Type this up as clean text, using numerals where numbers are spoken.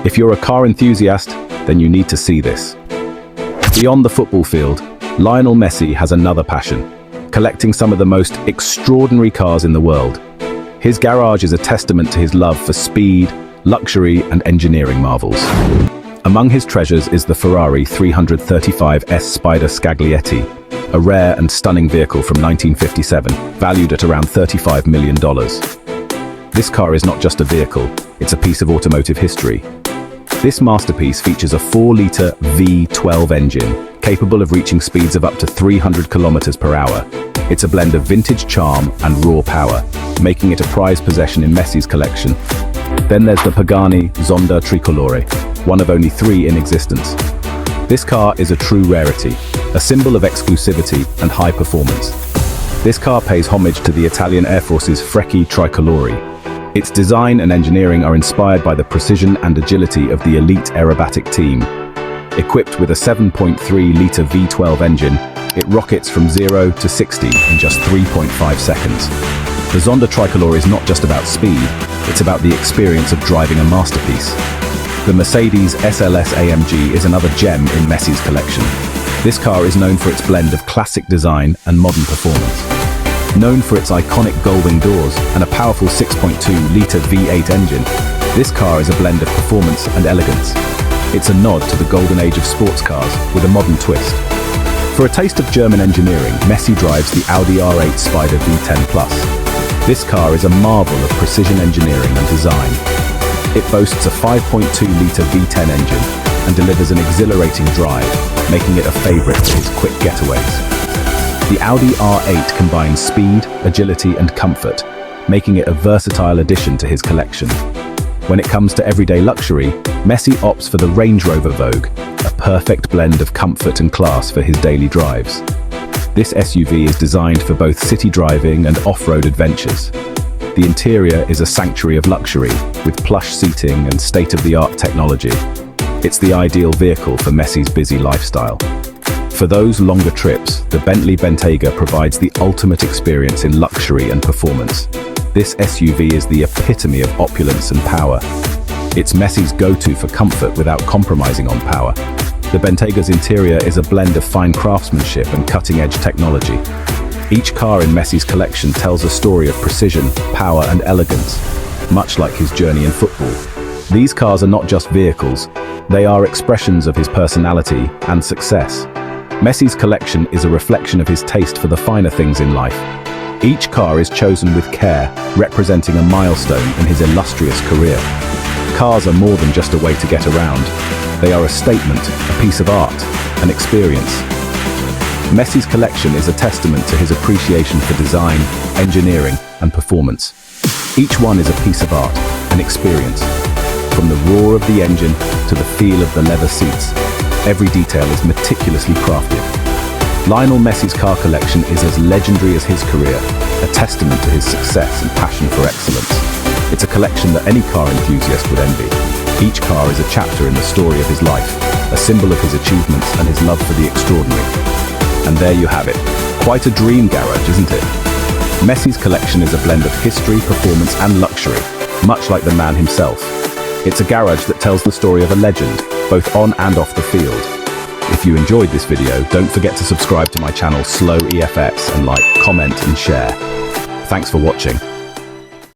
If you're a car enthusiast, then you need to see this. Beyond the football field, Lionel Messi has another passion, collecting some of the most extraordinary cars in the world. His garage is a testament to his love for speed, luxury, and engineering marvels. Among his treasures is the Ferrari 335 S Spider Scaglietti, a rare and stunning vehicle from 1957, valued at around $35 million. This car is not just a vehicle, it's a piece of automotive history. This masterpiece features a 4-litre V12 engine, capable of reaching speeds of up to 300 kilometers per hour. It's a blend of vintage charm and raw power, making it a prized possession in Messi's collection. Then there's the Pagani Zonda Tricolore, one of only 3 in existence. This car is a true rarity, a symbol of exclusivity and high performance. This car pays homage to the Italian Air Force's Frecce Tricolori. Its design and engineering are inspired by the precision and agility of the elite aerobatic team. Equipped with a 7.3-litre V12 engine, it rockets from 0 to 60 in just 3.5 seconds. The Zonda Tricolore is not just about speed, it's about the experience of driving a masterpiece. The Mercedes SLS AMG is another gem in Messi's collection. This car is known for its blend of classic design and modern performance. Known for its iconic Gullwing doors and a powerful 6.2-litre V8 engine, this car is a blend of performance and elegance. It's a nod to the golden age of sports cars with a modern twist. For a taste of German engineering, Messi drives the Audi R8 Spyder V10 Plus. This car is a marvel of precision engineering and design. It boasts a 5.2-litre V10 engine and delivers an exhilarating drive, making it a favorite for his quick getaways. The Audi R8 combines speed, agility, and comfort, making it a versatile addition to his collection. When it comes to everyday luxury, Messi opts for the Rover Vogue, a perfect blend of comfort and class for his daily drives. This SUV is designed for both city driving and off-road adventures. The interior is a sanctuary of luxury, with plush seating and state-of-the-art technology. It's the ideal vehicle for Messi's busy lifestyle. For those longer trips, the Bentley Bentayga provides the ultimate experience in luxury and performance. This SUV is the epitome of opulence and power. It's Messi's go-to for comfort without compromising on power. The Bentayga's interior is a blend of fine craftsmanship and cutting-edge technology. Each car in Messi's collection tells a story of precision, power, and elegance, much like his journey in football. These cars are not just vehicles, they are expressions of his personality and success. Messi's collection is a reflection of his taste for the finer things in life. Each car is chosen with care, representing a milestone in his illustrious career. Cars are more than just a way to get around. They are a statement, a piece of art, an experience. Messi's collection is a testament to his appreciation for design, engineering, and performance. Each one is a piece of art, an experience. From the roar of the engine to the feel of the leather seats, every detail is meticulously crafted. Lionel Messi's car collection is as legendary as his career, a testament to his success and passion for excellence. It's a collection that any car enthusiast would envy. Each car is a chapter in the story of his life, a symbol of his achievements and his love for the extraordinary. And there you have it. Quite a dream garage, isn't it? Messi's collection is a blend of history, performance, and luxury, much like the man himself. It's a garage that tells the story of a legend, both on and off the field. If you enjoyed this video, don't forget to subscribe to my channel Slow EFX and like, comment, and share. Thanks for watching.